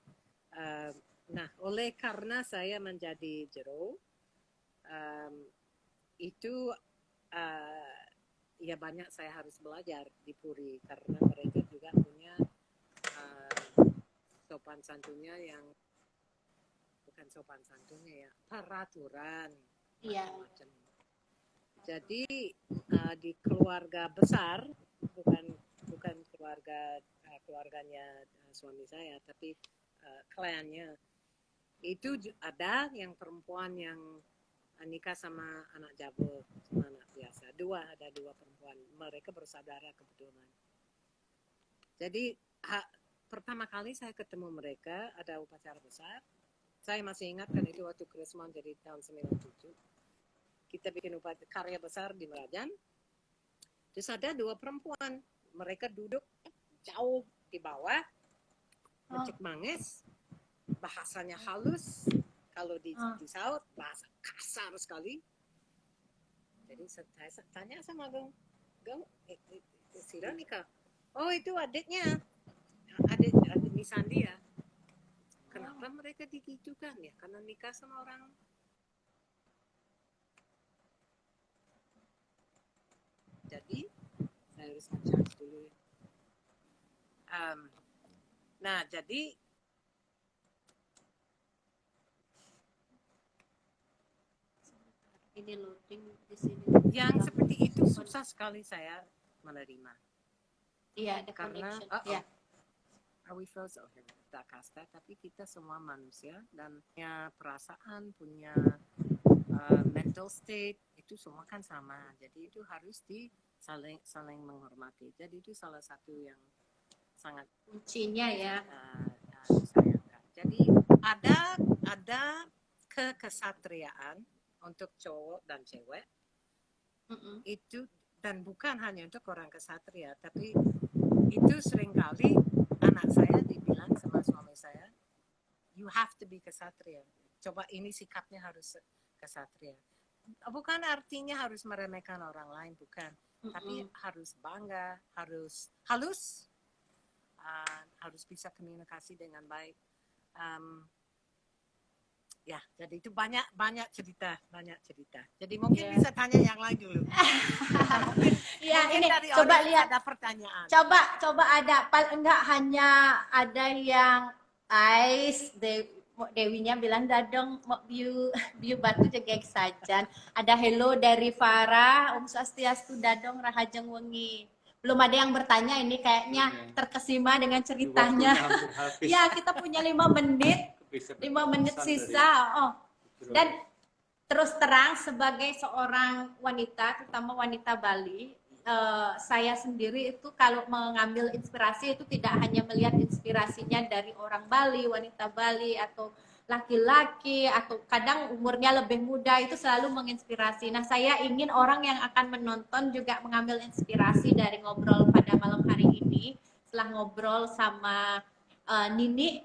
oleh karena saya menjadi jero, itu ya banyak saya harus belajar di Puri, karena mereka juga punya sopan santunnya yang bukan sopan santunnya ya, peraturan macam-macam. Jadi di keluarga besar, bukan keluarganya suami saya, tapi kliennya itu ada yang perempuan yang nikah sama anak jabul, sama anak biasa. Ada dua perempuan, mereka bersaudara kebetulan. Jadi pertama kali saya ketemu mereka ada upacara besar. Saya masih ingat kan itu waktu Krismon, jadi tahun 97. Kita bikin karya besar di Merajan. Terus ada dua perempuan, mereka duduk jauh di bawah, ngecek manges, bahasanya halus. Kalau di Saud bahasa kasar sekali. Jadi saya tanya sama Gong, si Ronika, oh itu adiknya, adik Nisandi ya. Kenapa mereka digitukan ya? Karena nikah sama orang. Jadi saya harus ngecas dulu. Nah jadi ini loading di sini. Yang seperti itu susah sekali saya menerima. Iya, ada Karena connection. Are we frozen? Oh, kasta, tapi kita semua manusia dan punya perasaan, punya mental state, itu semua kan sama. Jadi itu harus saling menghormati. Jadi itu salah satu yang sangat kuncinya ya. disayangkan. Jadi ada kekesatriaan untuk cowok dan cewek. Itu, dan bukan hanya untuk orang kesatria, tapi itu seringkali anak saya dibilang sama suami saya, you have to be kesatria. Coba ini sikapnya harus kesatria. Bukan artinya harus meremehkan orang lain, bukan. Tapi harus bangga, harus halus, harus bisa komunikasi dengan baik. Ya, jadi itu banyak cerita. Jadi mungkin bisa tanya yang lain dulu. mungkin ini dari coba lihat ada pertanyaan. Coba ada, enggak hanya ada yang Ais, Dewinya bilang dadong mau view batu jegek sajan. Ada hello dari Farah, Swastiastu dadong rahajeng wengi. Belum ada yang bertanya, ini kayaknya terkesima dengan ceritanya. Ya, kita punya 5 menit. 5 menit sisa. Dan terus terang sebagai seorang wanita, terutama wanita Bali, saya sendiri itu kalau mengambil inspirasi itu tidak hanya melihat inspirasinya dari orang Bali, wanita Bali atau laki-laki atau kadang umurnya lebih muda, itu selalu menginspirasi. Nah, saya ingin orang yang akan menonton juga mengambil inspirasi dari ngobrol pada malam hari ini. Setelah ngobrol sama Nini,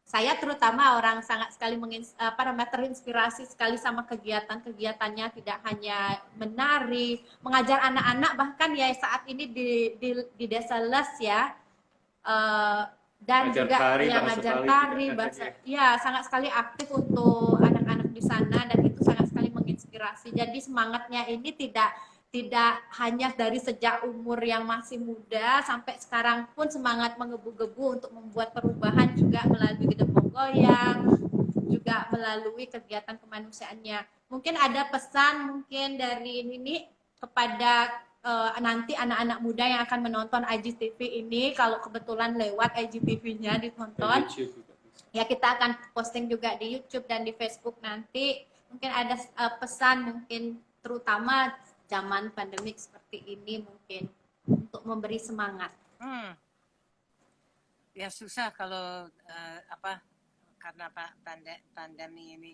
saya terutama orang sangat sekali terinspirasi sekali sama kegiatan-kegiatannya, tidak hanya menari, mengajar anak-anak, bahkan ya saat ini di Desa Les ya, dan Ngajar juga tari, yang bahasa ngajar Bali tari, juga bahasa, ngajar, ya sangat sekali aktif untuk anak-anak di sana, dan itu sangat sekali menginspirasi. Jadi semangatnya ini tidak hanya dari sejak umur yang masih muda sampai sekarang pun semangat menggebu-gebu untuk membuat perubahan, juga melalui Gedebong Goyang, juga melalui kegiatan kemanusiaannya. Mungkin ada pesan mungkin dari Nini kepada nanti anak-anak muda yang akan menonton IGTV ini, kalau kebetulan lewat IGTV-nya ditonton, YouTube juga bisa. ya kita akan posting juga di YouTube dan di Facebook nanti. Mungkin ada pesan mungkin terutama zaman pandemik seperti ini mungkin untuk memberi semangat. Ya susah kalau karena pandemi ini.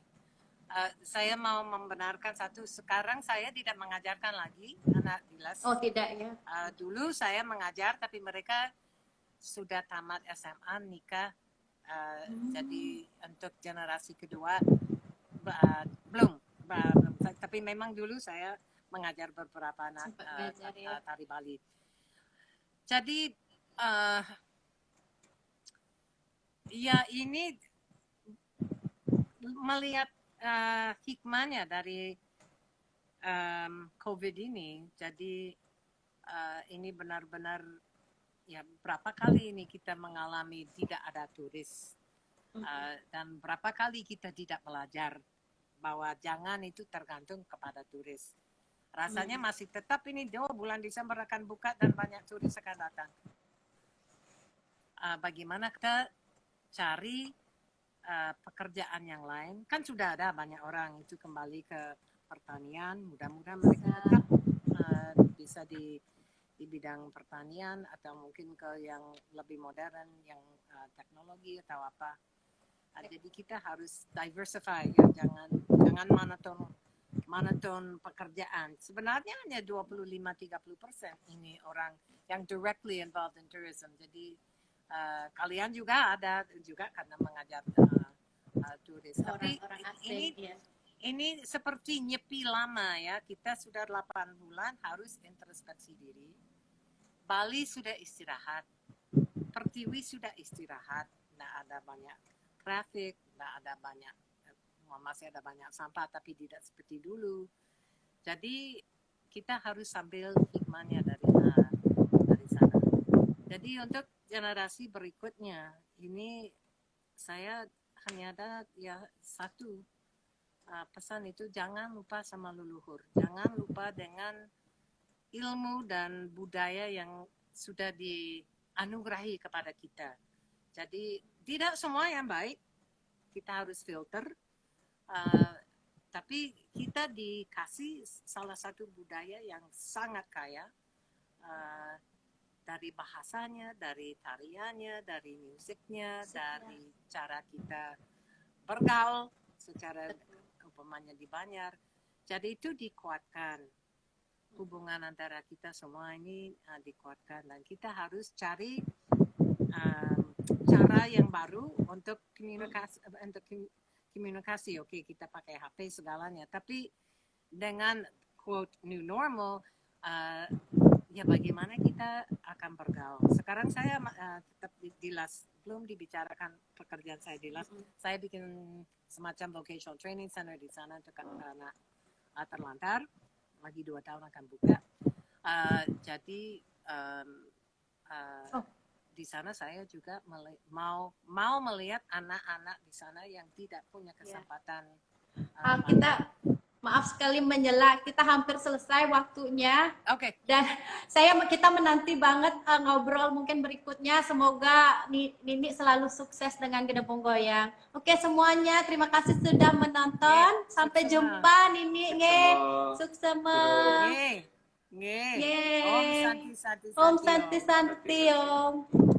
Saya mau membenarkan satu, sekarang saya tidak mengajarkan lagi anak di Les. Oh tidak ya? Dulu saya mengajar, tapi mereka sudah tamat SMA, nikah. Jadi untuk generasi kedua belum. Tapi memang dulu saya mengajar beberapa anak tari Bali. Jadi ya ini melihat hikmahnya dari COVID ini. Jadi ini benar-benar ya berapa kali ini kita mengalami tidak ada turis, dan berapa kali kita tidak belajar bahwa jangan itu tergantung kepada turis. Rasanya masih tetap ini bulan Desember akan buka dan banyak turis akan datang. Bagaimana kita cari pekerjaan yang lain? Kan sudah ada banyak orang itu kembali ke pertanian. Mudah-mudahan mereka tetap bisa di bidang pertanian atau mungkin ke yang lebih modern, yang teknologi atau apa. Jadi kita harus diversify ya, jangan monoton pekerjaan. Sebenarnya hanya 25-30% ini orang yang directly involved in tourism. Jadi kalian juga ada juga karena mengajar turis. Tapi ini seperti nyepi lama ya. Kita sudah 8 bulan harus introspeksi diri. Bali sudah istirahat, Pertiwi sudah istirahat, nggak ada banyak traffic, nggak ada banyak, masih ada banyak sampah tapi tidak seperti dulu. Jadi kita harus sambil hikmahnya dari sana. Jadi untuk generasi berikutnya ini saya hanya ada ya satu pesan, itu jangan lupa sama leluhur, jangan lupa dengan ilmu dan budaya yang sudah dianugerahi kepada kita. Jadi tidak semua yang baik, kita harus filter, tapi kita dikasih salah satu budaya yang sangat kaya, dari bahasanya, dari tariannya, dari musiknya, dari cara kita bergaul secara umpamanya di Banjar. Jadi itu dikuatkan. Hubungan antara kita semua ini dikuatkan, dan kita harus cari cara yang baru untuk komunikasi. Oke, kita pakai HP segalanya, tapi dengan quote new normal, ya bagaimana kita akan bergaul. Sekarang saya tetap di LAS, belum dibicarakan pekerjaan saya di LAS. Saya bikin semacam vocational training center di sana untuk anak terlantar. Lagi 2 tahun akan buka. Jadi di sana saya juga mau melihat anak-anak di sana yang tidak punya kesempatan. Kita maaf sekali menyela, kita hampir selesai waktunya. Oke. Dan kita menanti banget ngobrol mungkin berikutnya. Semoga Nini selalu sukses dengan Gedebong Goyang. Oke semuanya, terima kasih sudah menonton. Sampai jumpa Nini. Sukses. Nge. Om Yeay. Santi Santi Om Santi Santi Om. Santi Om.